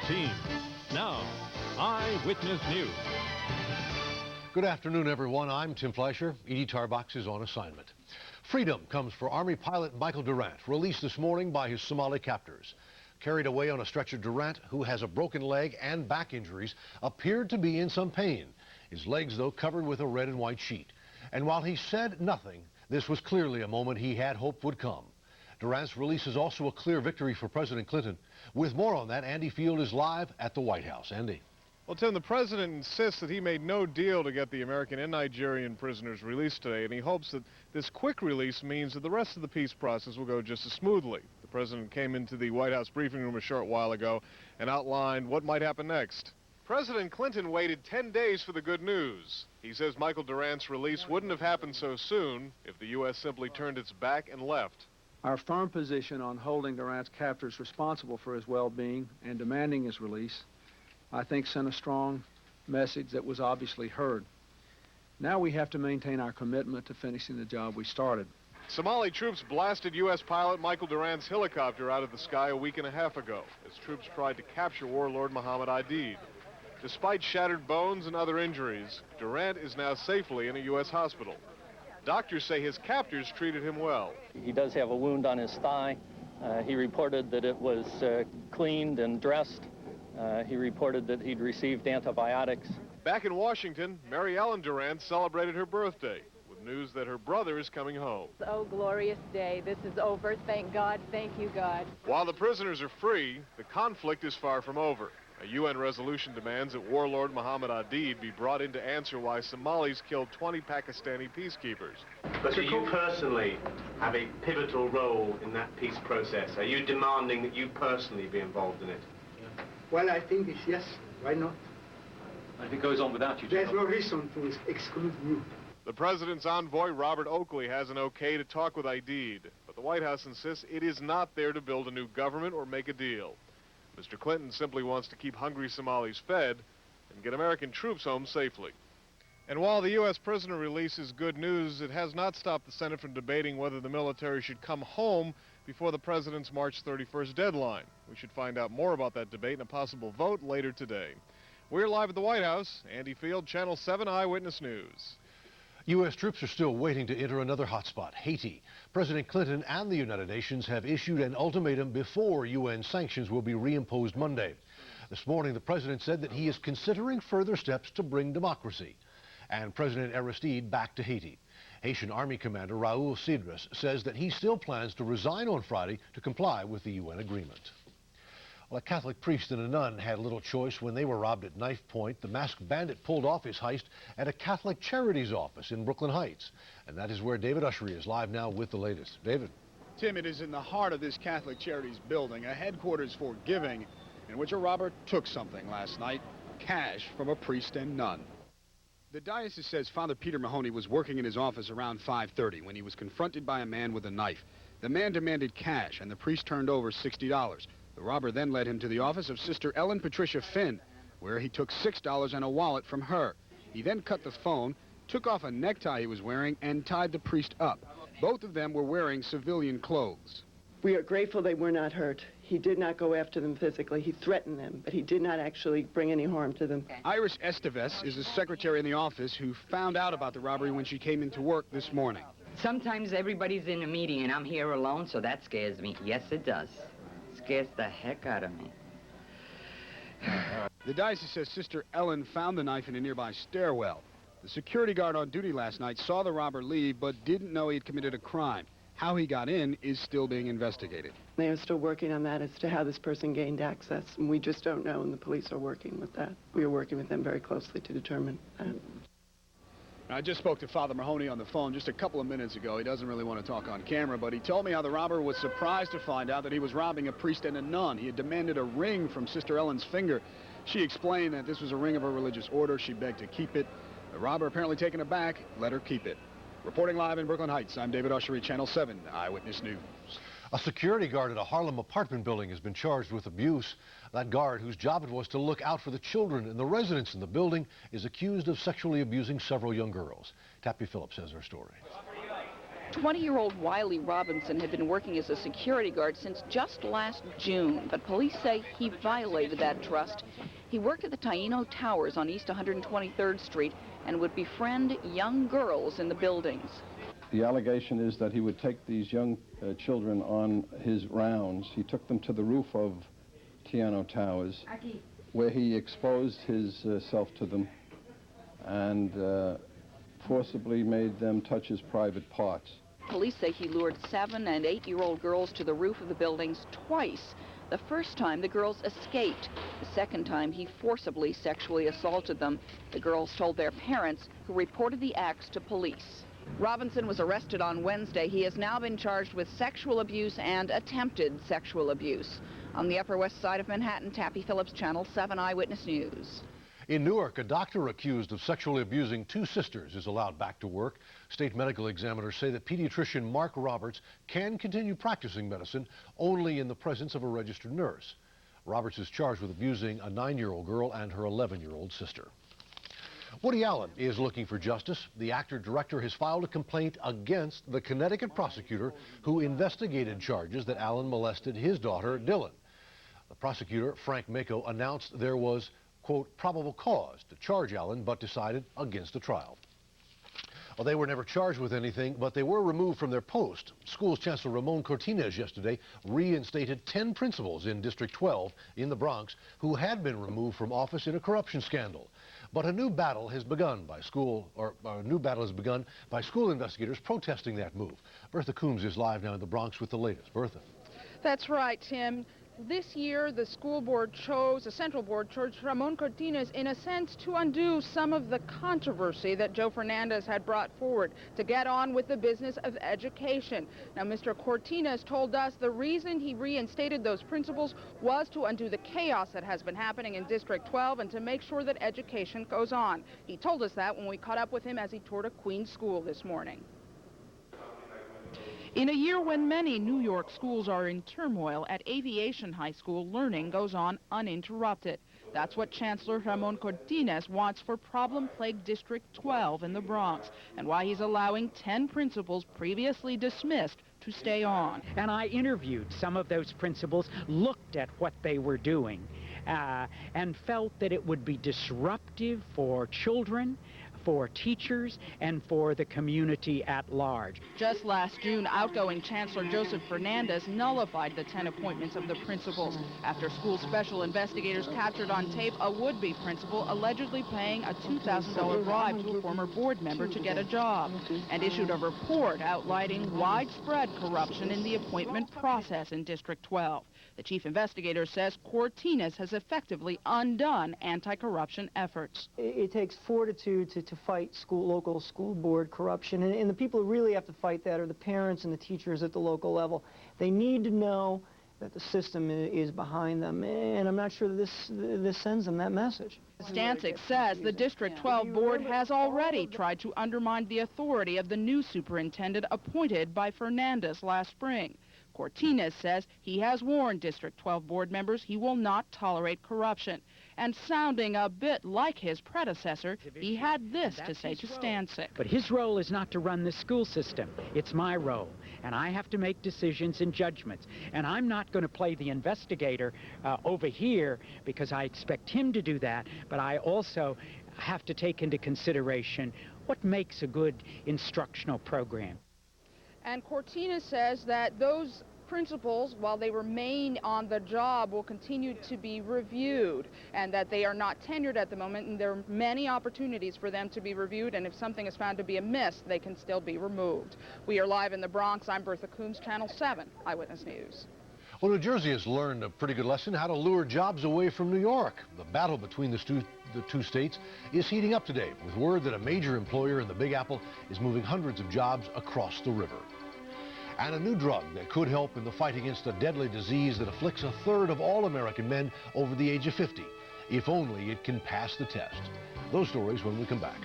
team. Now, Eyewitness News. Good afternoon, everyone. I'm Tim Fleischer. Edye Tarbox is on assignment. Freedom comes for Army pilot Michael Durant, released this morning by his Somali captors. Carried away on a stretcher, Durant, who has a broken leg and back injuries, appeared to be in some pain. His legs, though, covered with a red and white sheet. And while he said nothing, this was clearly a moment he had hoped would come. Durant's release is also a clear victory for President Clinton. With more on that, Andy Field is live at the White House. Andy. Well, Tim, the president insists that he made no deal to get the American and Nigerian prisoners released today, and he hopes that this quick release means that the rest of the peace process will go just as smoothly. The president came into the White House briefing room a short while ago and outlined what might happen next. President Clinton waited 10 days for the good news. He says Michael Durant's release wouldn't have happened so soon if the U.S. simply turned its back and left. Our firm position on holding Durant's captors responsible for his well-being and demanding his release, I think, sent a strong message that was obviously heard. Now we have to maintain our commitment to finishing the job we started. Somali troops blasted U.S. pilot Michael Durant's helicopter out of the sky a week and a half ago as troops tried to capture warlord Mohammed Aidid. Despite shattered bones and other injuries, Durant is now safely in a U.S. hospital. Doctors say his captors treated him well. He does have a wound on his thigh. He reported that it was cleaned and dressed. He reported that he'd received antibiotics. Back in Washington, Mary Ellen Durant celebrated her birthday with news that her brother is coming home. Oh, glorious day. This is over. Thank God. Thank you, God. While the prisoners are free, the conflict is far from over. A UN resolution demands that warlord Mohammed Aidid be brought in to answer why Somalis killed 20 Pakistani peacekeepers. But do you personally have a pivotal role in that peace process? Are you demanding that you personally be involved in it? Well, I think it's yes. Why not? If it goes on without you, there's no reason to exclude me. The president's envoy, Robert Oakley, has an okay to talk with Aidid, but the White House insists it is not there to build a new government or make a deal. Mr. Clinton simply wants to keep hungry Somalis fed and get American troops home safely. And while the U.S. prisoner release is good news, it has not stopped the Senate from debating whether the military should come home before the president's March 31st deadline. We should find out more about that debate and a possible vote later today. We're live at the White House. Andy Field, Channel 7 Eyewitness News. U.S. troops are still waiting to enter another hotspot, Haiti. President Clinton and the United Nations have issued an ultimatum before UN sanctions will be reimposed Monday. This morning, the president said that he is considering further steps to bring democracy and President Aristide back to Haiti. Haitian Army Commander Raoul Cedras says that he still plans to resign on Friday to comply with the UN agreement. Well, a Catholic priest and a nun had little choice when they were robbed at knife point. The masked bandit pulled off his heist at a Catholic Charities office in Brooklyn Heights. And that is where David Ushery is live now with the latest. David. Tim, it is in the heart of this Catholic Charities building, a headquarters for giving, in which a robber took something last night, cash from a priest and nun. The diocese says Father Peter Mahoney was working in his office around 5:30 when he was confronted by a man with a knife. The man demanded cash, and the priest turned over $60. The robber then led him to the office of Sister Ellen Patricia Finn, where he took $6 and a wallet from her. He then cut the phone, took off a necktie he was wearing, and tied the priest up. Both of them were wearing civilian clothes. We are grateful they were not hurt. He did not go after them physically. He threatened them, but he did not actually bring any harm to them. Iris Esteves is the secretary in the office who found out about the robbery when she came into work this morning. Sometimes everybody's in a meeting and I'm here alone, so that scares me. Yes, it does. Scares the heck out of me. The diocese says Sister Ellen found the knife in a nearby stairwell. The security guard on duty last night saw the robber leave, but didn't know he had committed a crime. How he got in is still being investigated. They are still working on that as to how this person gained access, and we just don't know, and the police are working with that. We are working with them very closely to determine that. I just spoke to Father Mahoney on the phone just a couple of minutes ago. He doesn't really want to talk on camera, but he told me how the robber was surprised to find out that he was robbing a priest and a nun. He had demanded a ring from Sister Ellen's finger. She explained that this was a ring of her religious order. She begged to keep it. The robber, apparently taken aback, let her keep it. Reporting live in Brooklyn Heights, I'm David Ushery, Channel 7 Eyewitness News. A security guard at a Harlem apartment building has been charged with abuse. That guard, whose job it was to look out for the children and the residents in the building, is accused of sexually abusing several young girls. Tappy Phillips has our story. 20-year-old Wiley Robinson had been working as a security guard since just last June, but police say he violated that trust. He worked at the Taino Towers on East 123rd Street and would befriend young girls in the buildings. The allegation is that he would take these young children on his rounds. He took them to the roof of Taino Towers, where he exposed himself to them and forcibly made them touch his private parts. Police say he lured 7- and 8-year-old girls to the roof of the buildings twice. The first time, the girls escaped. The second time, he forcibly sexually assaulted them. The girls told their parents, who reported the acts to police. Robinson was arrested on Wednesday. He has now been charged with sexual abuse and attempted sexual abuse. On the Upper West Side of Manhattan, Tappy Phillips, Channel 7 Eyewitness News. In Newark, a doctor accused of sexually abusing 2 sisters is allowed back to work. State medical examiners say that pediatrician Mark Roberts can continue practicing medicine only in the presence of a registered nurse. Roberts is charged with abusing a 9-year-old girl and her 11-year-old sister. Woody Allen is looking for justice. The actor-director has filed a complaint against the Connecticut prosecutor who investigated charges that Allen molested his daughter, Dylan. The prosecutor, Frank Mako, announced there was, quote, probable cause to charge Allen, but decided against a trial. Well, they were never charged with anything, but they were removed from their post. Schools Chancellor Ramon Cortines yesterday reinstated 10 principals in District 12 in the Bronx who had been removed from office in a corruption scandal. But a new battle has begun by school investigators protesting that move. Bertha Coombs is live now in the Bronx with the latest. Bertha. That's right, Tim. This year, the school board the central board chose Ramon Cortines, in a sense, to undo some of the controversy that Joe Fernandez had brought forward to get on with the business of education. Now, Mr. Cortines told us the reason he reinstated those principals was to undo the chaos that has been happening in District 12 and to make sure that education goes on. He told us that when we caught up with him as he toured a Queens school this morning. In a year when many New York schools are in turmoil, at Aviation High School, learning goes on uninterrupted. That's what Chancellor Ramon Cortines wants for problem-plagued District 12 in the Bronx, and why he's allowing 10 principals previously dismissed to stay on. And I interviewed some of those principals, looked at what they were doing, and felt that it would be disruptive for children, for teachers, and for the community at large. Just last June, outgoing Chancellor Joseph Fernandez nullified the 10 appointments of the principals after school special investigators captured on tape a would-be principal allegedly paying a $2,000 bribe to a former board member to get a job, and issued a report outlining widespread corruption in the appointment process in District 12. The chief investigator says Cortines has effectively undone anti-corruption efforts. It takes fortitude to fight local school board corruption, and the people who really have to fight that are the parents and the teachers at the local level. They need to know that the system is behind them, and I'm not sure that this sends them that message. Stancic says the District 12 board has already tried to undermine the authority of the new superintendent appointed by Fernandez last spring. Cortines says he has warned District 12 board members he will not tolerate corruption. And sounding a bit like his predecessor, he had this to say to Stancic. But his role is not to run the school system. It's my role, and I have to make decisions and judgments. And I'm not going to play the investigator over here because I expect him to do that, but I also have to take into consideration what makes a good instructional program. And Cortines says that those principals, while they remain on the job, will continue to be reviewed, and that they are not tenured at the moment, and there are many opportunities for them to be reviewed, and if something is found to be amiss, they can still be removed. We are live in the Bronx. I'm Bertha Coombs, Channel 7 Eyewitness News. Well, New Jersey has learned a pretty good lesson how to lure jobs away from New York. The battle between the two states is heating up today, with word that a major employer in the Big Apple is moving hundreds of jobs across the river. And a new drug that could help in the fight against a deadly disease that afflicts 1/3 of all American men over the age of 50, if only it can pass the test. Those stories when we come back.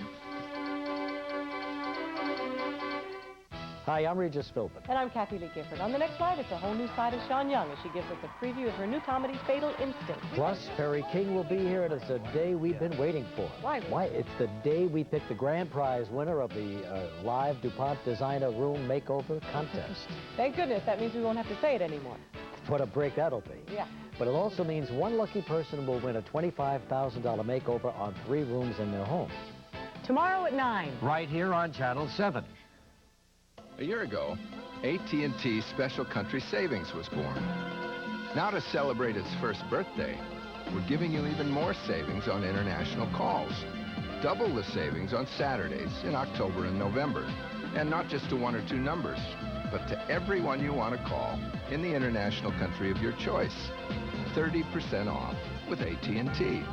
Hi, I'm Regis Philbin. And I'm Kathy Lee Gifford. On the next slide, it's a whole new side of Sean Young as she gives us a preview of her new comedy, Fatal Instinct. Plus, Perry King will be here, and it's a day we've been waiting for. Why? It's the day we pick the grand prize winner of the live DuPont Designer Room Makeover Contest. Thank goodness. That means we won't have to say it anymore. What a break that'll be. Yeah. But it also means one lucky person will win a $25,000 makeover on 3 rooms in their home. Tomorrow at 9. Right here on Channel 7. A year ago, AT&T Special Country Savings was born. Now to celebrate its first birthday, we're giving you even more savings on international calls. Double the savings on Saturdays in October and November. And not just to 1 or 2 numbers, but to everyone you want to call in the international country of your choice. 30% off with AT&T.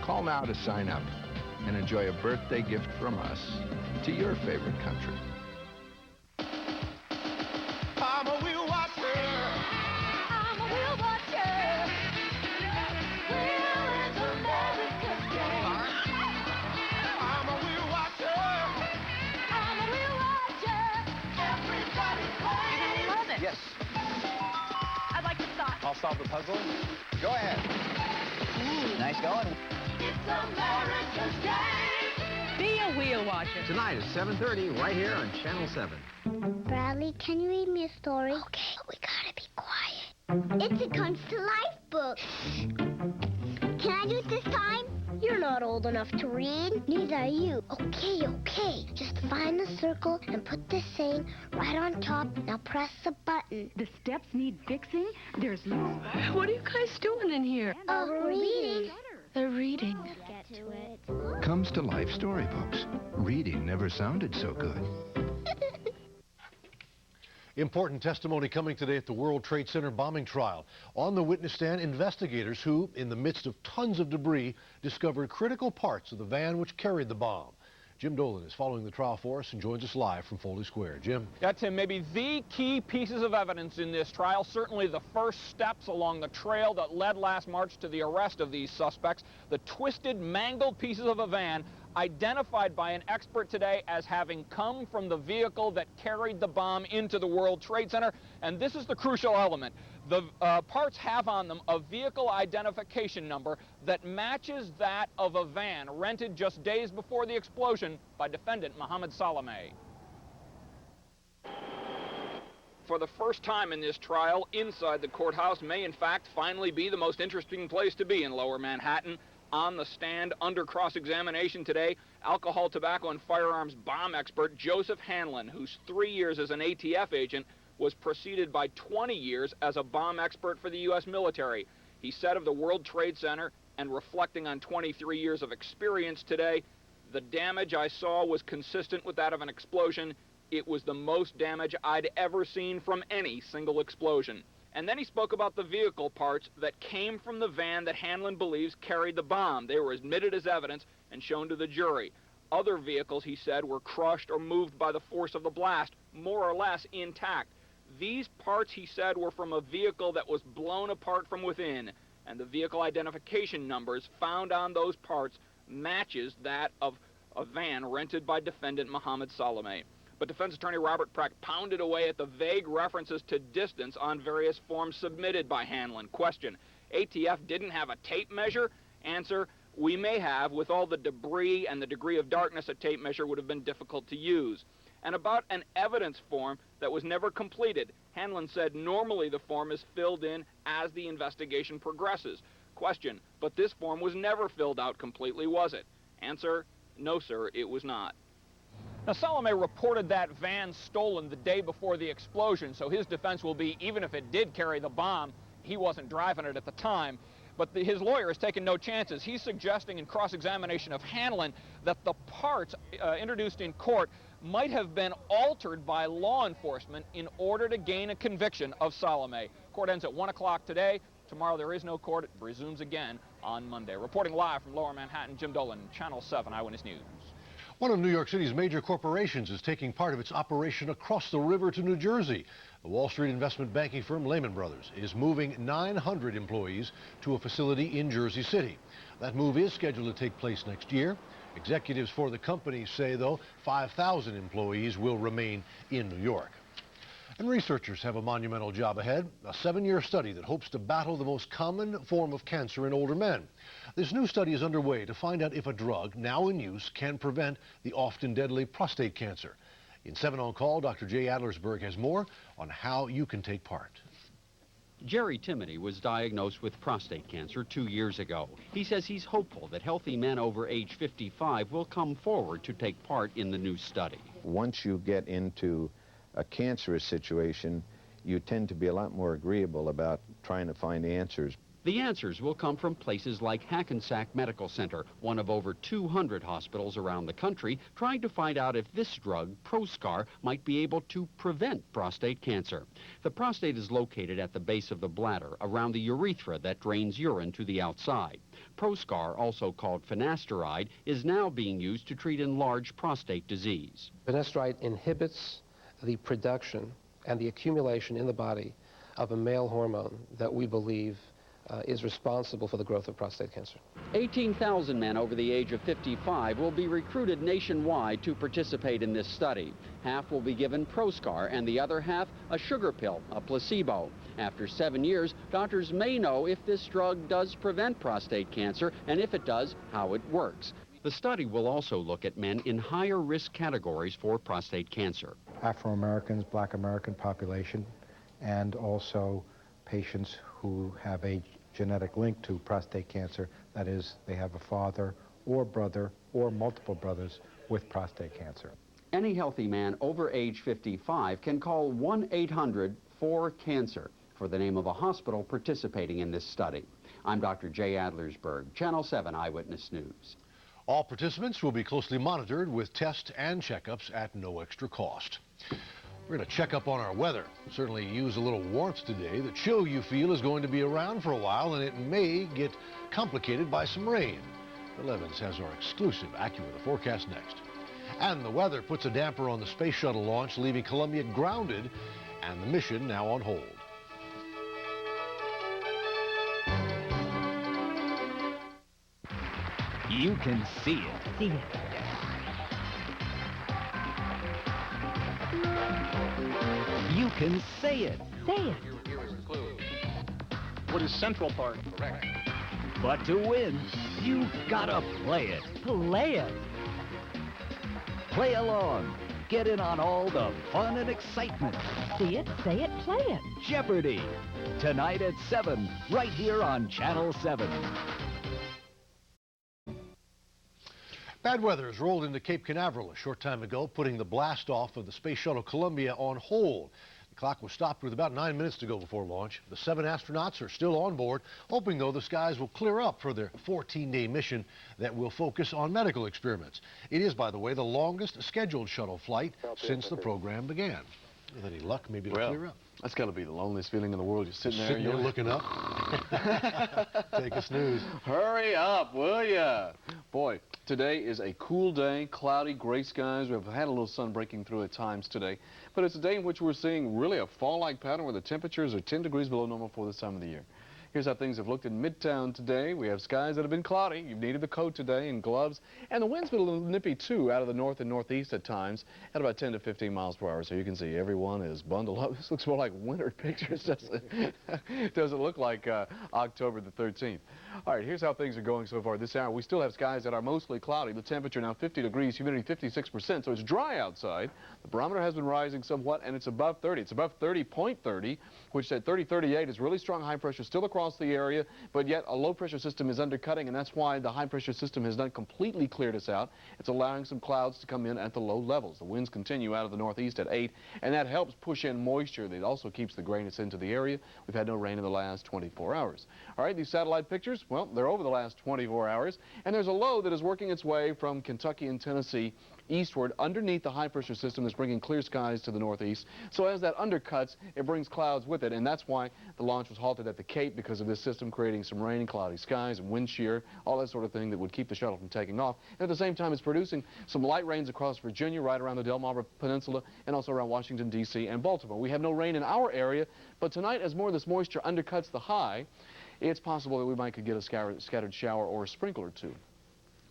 Call now to sign up and enjoy a birthday gift from us to your favorite country. I'm a wheel watcher. I'm a wheel watcher. Wheel is America's game. I'm a wheel watcher. I'm a wheel watcher. Everybody's playing. Love it. Yes. I'd like to start. I'll solve the puzzle. Go ahead. Ooh. Nice going. It's America's game. Be a wheel watcher. Tonight at 7:30, right here on Channel 7. Bradley, can you read me a story? Okay, we gotta be quiet. It's a Comes to Life book. Can I do it this time? You're not old enough to read. Neither are you. Okay. Just find the circle and put this saying right on top. Now press the button. The steps need fixing? There's no... What are you guys doing in here? We're reading. They're reading. Get to it. Comes to Life storybooks. Reading never sounded so good. Important testimony coming today at the World Trade Center bombing trial. On the witness stand, investigators who, in the midst of tons of debris, discovered critical parts of the van which carried the bomb. Jim Dolan is following the trial for us and joins us live from Foley Square. Jim. Yeah, Tim, maybe the key pieces of evidence in this trial, certainly the first steps along the trail that led last March to the arrest of these suspects, the twisted, mangled pieces of a van identified by an expert today as having come from the vehicle that carried the bomb into the World Trade Center. And this is the crucial element. The parts have on them a vehicle identification number that matches that of a van rented just days before the explosion by defendant Mohammed Salameh. For the first time in this trial, inside the courthouse may in fact finally be the most interesting place to be in Lower Manhattan. On the stand, under cross-examination today, alcohol, tobacco, and firearms bomb expert Joseph Hanlon, whose 3 years as an ATF agent was preceded by 20 years as a bomb expert for the U.S. military. He said of the World Trade Center, and reflecting on 23 years of experience today, the damage I saw was consistent with that of an explosion. It was the most damage I'd ever seen from any single explosion. And then he spoke about the vehicle parts that came from the van that Hanlon believes carried the bomb. They were admitted as evidence and shown to the jury. Other vehicles, he said, were crushed or moved by the force of the blast, more or less intact. These parts, he said, were from a vehicle that was blown apart from within, and the vehicle identification numbers found on those parts matches that of a van rented by defendant Mohammed Salameh. But defense attorney Robert Preck pounded away at the vague references to distance on various forms submitted by Hanlon. Question: ATF didn't have a tape measure? Answer: we may have. With all the debris and the degree of darkness, a tape measure would have been difficult to use. And about an evidence form that was never completed, Hanlon said normally the form is filled in as the investigation progresses. Question: but this form was never filled out completely, was it? Answer: no, sir, it was not. Now, Salameh reported that van stolen the day before the explosion, so his defense will be, even if it did carry the bomb, he wasn't driving it at the time. But his lawyer has taken no chances. He's suggesting in cross-examination of Hanlon that the parts introduced in court might have been altered by law enforcement in order to gain a conviction of Salameh. Court ends at 1 o'clock today. Tomorrow there is no court. It resumes again on Monday. Reporting live from Lower Manhattan, Jim Dolan, Channel 7 Eyewitness News. One of New York City's major corporations is taking part of its operation across the river to New Jersey. The Wall Street investment banking firm Lehman Brothers is moving 900 employees to a facility in Jersey City. That move is scheduled to take place next year. Executives for the company say, though, 5,000 employees will remain in New York. And researchers have a monumental job ahead, a 7-year study that hopes to battle the most common form of cancer in older men. This new study is underway to find out if a drug now in use can prevent the often deadly prostate cancer. In 7 on Call, Dr. Jay Adlersberg has more on how you can take part. Jerry Timoney was diagnosed with prostate cancer 2 years ago. He says he's hopeful that healthy men over age 55 will come forward to take part in the new study. Once you get into a cancerous situation, you tend to be a lot more agreeable about trying to find answers. The answers will come from places like Hackensack Medical Center, one of over 200 hospitals around the country, trying to find out if this drug, Proscar, might be able to prevent prostate cancer. The prostate is located at the base of the bladder, around the urethra that drains urine to the outside. Proscar, also called finasteride, is now being used to treat enlarged prostate disease. Finasteride inhibits the production and the accumulation in the body of a male hormone that we believe is responsible for the growth of prostate cancer. 18,000 men over the age of 55 will be recruited nationwide to participate in this study. Half will be given Proscar and the other half a sugar pill, a placebo. After 7 years, doctors may know if this drug does prevent prostate cancer, and if it does, how it works. The study will also look at men in higher risk categories for prostate cancer. Afro-Americans, Black American population, and also patients who have a genetic link to prostate cancer. That is, they have a father or brother or multiple brothers with prostate cancer. Any healthy man over age 55 can call 1-800-4-CANCER for the name of a hospital participating in this study. I'm Dr. Jay Adlersberg, Channel 7 Eyewitness News. All participants will be closely monitored with tests and checkups at no extra cost. We're going to check up on our weather. Certainly use a little warmth today. The chill you feel is going to be around for a while, and it may get complicated by some rain. Bill Evans has our exclusive AccuWeather forecast next. And the weather puts a damper on the space shuttle launch, leaving Columbia grounded and the mission now on hold. You can see it. See it. You can say it. Say it. What is Central Park? Correct. But to win, you've gotta play it. Play it. Play along. Get in on all the fun and excitement. See it, say it, play it. Jeopardy! Tonight at 7, right here on Channel 7. Bad weather has rolled into Cape Canaveral a short time ago, putting the blast off of the Space Shuttle Columbia on hold. The clock was stopped with about 9 minutes to go before launch. The 7 astronauts are still on board, hoping, though, the skies will clear up for their 14-day mission that will focus on medical experiments. It is, by the way, the longest scheduled shuttle flight since the program began. With any luck, maybe it'll clear up. That's got to be the loneliest feeling in the world. You're sitting there, looking up. Take a snooze. Hurry up, will ya? Boy, today is a cool day, cloudy, gray skies. We've had a little sun breaking through at times today. But it's a day in which we're seeing really a fall-like pattern where the temperatures are 10 degrees below normal for this time of the year. Here's how things have looked in Midtown today. We have skies that have been cloudy. You've needed the coat today and gloves. And the wind's been a little nippy, too, out of the north and northeast at times at about 10 to 15 miles per hour. So you can see everyone is bundled up. This looks more like winter pictures, doesn't it? Doesn't look like October the 13th. All right, here's how things are going so far this hour. We still have skies that are mostly cloudy. The temperature now 50 degrees, humidity 56%, so it's dry outside. The barometer has been rising somewhat, and it's above 30. It's above 30.30, which at 30.38 is really strong high pressure still across the area, but yet a low pressure system is undercutting, and that's why the high pressure system has not completely cleared us out. It's allowing some clouds to come in at the low levels. The winds continue out of the northeast at 8, and that helps push in moisture. It also keeps the grayness into the area. We've had no rain in the last 24 hours. All right, these satellite pictures, well, they're over the last 24 hours, and there's a low that is working its way from Kentucky and Tennessee eastward underneath the high pressure system that's bringing clear skies to the northeast. So as that undercuts, it brings clouds with it, and that's why the launch was halted at the Cape, because of this system creating some rain, cloudy skies, and wind shear, all that sort of thing that would keep the shuttle from taking off. And at the same time, it's producing some light rains across Virginia, right around the Delmarva Peninsula, and also around Washington, D.C. and Baltimore. We have no rain in our area, but tonight, as more of this moisture undercuts the high, it's possible that we might could get a scattered shower or a sprinkle or two.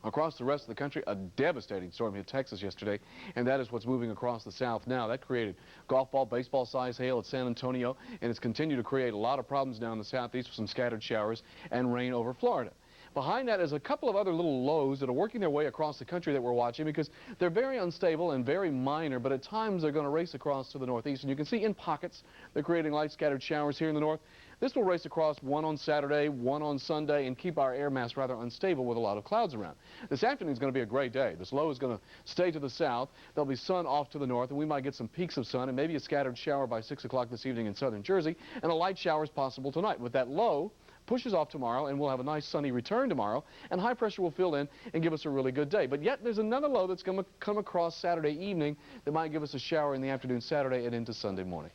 Across the rest of the country, a devastating storm hit Texas yesterday, and that is what's moving across the south now. That created golf ball, baseball-sized hail at San Antonio, and it's continued to create a lot of problems down the southeast with some scattered showers and rain over Florida. Behind that is a couple of other little lows that are working their way across the country that we're watching because they're very unstable and very minor, but at times they're going to race across to the northeast. And you can see in pockets they're creating light scattered showers here in the north. This will race across, one on Saturday, one on Sunday, and keep our air mass rather unstable with a lot of clouds around. This afternoon is going to be a great day. This low is going to stay to the south. There'll be sun off to the north, and we might get some peaks of sun and maybe a scattered shower by 6 o'clock this evening in southern Jersey, and a light shower is possible tonight. With that low, pushes off tomorrow, and we'll have a nice sunny return tomorrow, and high pressure will fill in and give us a really good day. But yet there's another low that's going to come across Saturday evening that might give us a shower in the afternoon Saturday and into Sunday morning.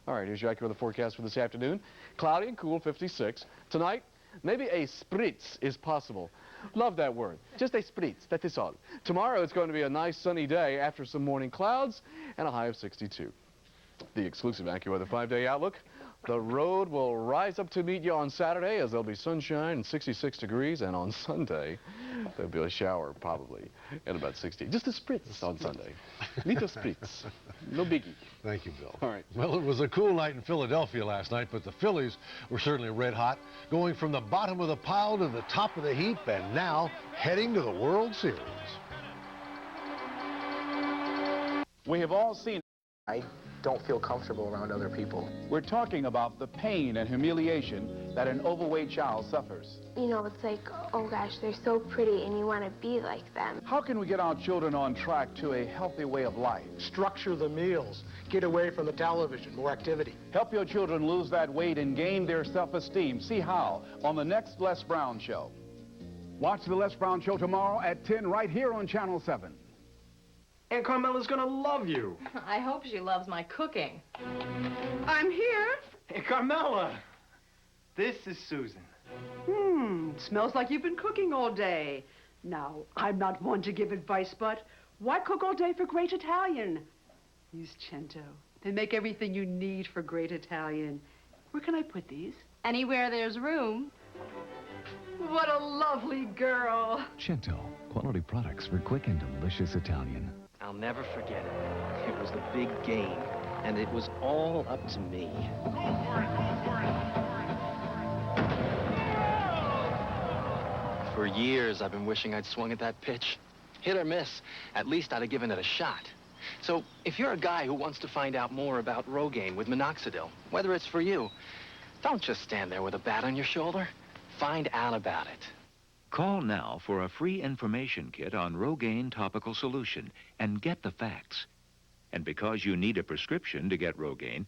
All right, here's your accurate weather forecast for this afternoon. Cloudy and cool, 56. Tonight, maybe a spritz is possible. Love that word. Just a spritz, that is all. Tomorrow it's going to be a nice sunny day after some morning clouds and a high of 62. The exclusive AccuWeather 5-day outlook. The road will rise up to meet you on Saturday as there'll be sunshine and 66 degrees, and on Sunday there'll be a shower probably at about 60. Just a spritz on Sunday. Little spritz. No biggie. Thank you, Bill. All right. Well, it was a cool night in Philadelphia last night, but the Phillies were certainly red hot, going from the bottom of the pile to the top of the heap, and now heading to the World Series. We have all seen. I don't feel comfortable around other people. We're talking about the pain and humiliation that an overweight child suffers. You know, it's like, oh gosh, they're so pretty and you want to be like them. How can we get our children on track to a healthy way of life? Structure the meals. Get away from the television. More activity. Help your children lose that weight and gain their self-esteem. See how on the next Les Brown Show. Watch the Les Brown Show tomorrow at 10 right here on Channel 7. Aunt Carmela's gonna love you. I hope she loves my cooking. I'm here. Aunt Carmela, this is Susan. Smells like you've been cooking all day. Now, I'm not one to give advice, but why cook all day for great Italian? Use Cento. They make everything you need for great Italian. Where can I put these? Anywhere there's room. What a lovely girl. Cento, quality products for quick and delicious Italian. I'll never forget it. It was the big game, and it was all up to me. Go for it, go for it, go for it. For years, I've been wishing I'd swung at that pitch. Hit or miss, at least I'd have given it a shot. So, if you're a guy who wants to find out more about Rogaine with minoxidil, whether it's for you, don't just stand there with a bat on your shoulder. Find out about it. Call now for a free information kit on Rogaine topical solution and get the facts. And because you need a prescription to get Rogaine,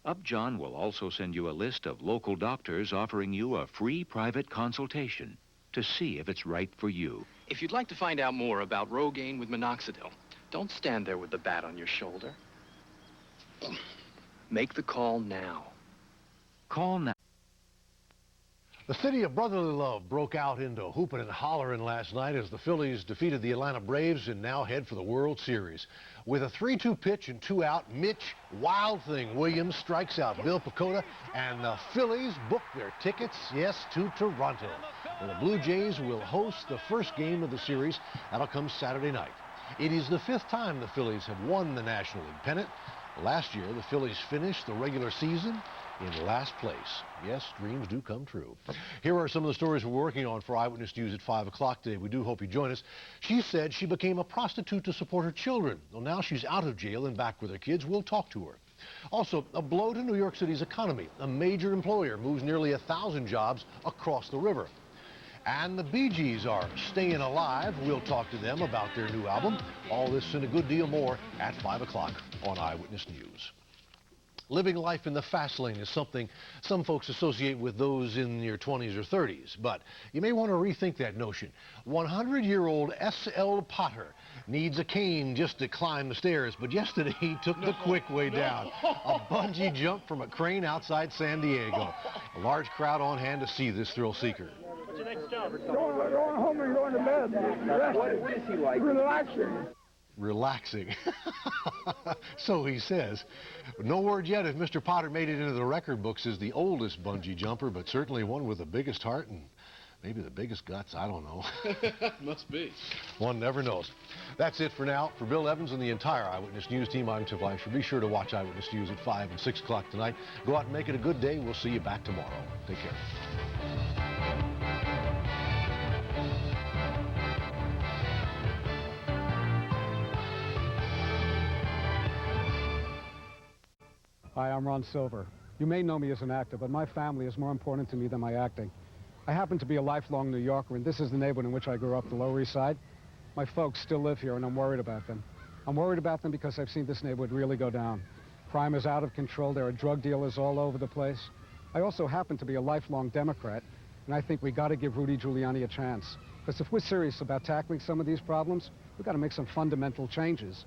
Upjohn will also send you a list of local doctors offering you a free private consultation to see if it's right for you. If you'd like to find out more about Rogaine with minoxidil, don't stand there with the bat on your shoulder. Make the call now. Call now. The city of brotherly love broke out into hooping and hollering last night as the Phillies defeated the Atlanta Braves and now head for the World Series. With a 3-2 pitch and 2 out, Mitch Wild Thing Williams strikes out Bill Pecota, and the Phillies book their tickets, yes, to Toronto, where the Blue Jays will host the first game of the series. That'll come Saturday night. It is the 5th time the Phillies have won the National League pennant. Last year, the Phillies finished the regular season in last place. Yes, dreams do come true. Here are some of the stories we're working on for Eyewitness News at 5 o'clock today. We do hope you join us. She said she became a prostitute to support her children. Well, now she's out of jail and back with her kids. We'll talk to her. Also, a blow to New York City's economy. A major employer moves nearly 1,000 jobs across the river. And the Bee Gees are staying alive. We'll talk to them about their new album. All this and a good deal more at 5 o'clock on Eyewitness News. Living life in the fast lane is something some folks associate with those in your 20s or 30s, but you may want to rethink that notion. 100-year-old S.L. Potter needs a cane just to climb the stairs, but yesterday he took the quick way down. A bungee jump from a crane outside San Diego. A large crowd on hand to see this thrill seeker. What's your next job? Going home and going to bed. What is he like? Relaxing. Relaxing. So he says. No word yet if Mr. Potter made it into the record books as the oldest bungee jumper, but certainly one with the biggest heart and Maybe the biggest guts, I don't know. Must be. One never knows. That's it for now. For Bill Evans and the entire Eyewitness News team, I'm Tim Fleischer. Be sure to watch Eyewitness News at 5 and 6 o'clock tonight. Go out and make it a good day. We'll see you back tomorrow. Take care. Hi, I'm Ron Silver. You may know me as an actor, but my family is more important to me than my acting. I happen to be a lifelong New Yorker, and this is the neighborhood in which I grew up, the Lower East Side. My folks still live here, and I'm worried about them. I'm worried about them because I've seen this neighborhood really go down. Crime is out of control. There are drug dealers all over the place. I also happen to be a lifelong Democrat, and I think we got to give Rudy Giuliani a chance. Because if we're serious about tackling some of these problems, we've got to make some fundamental changes.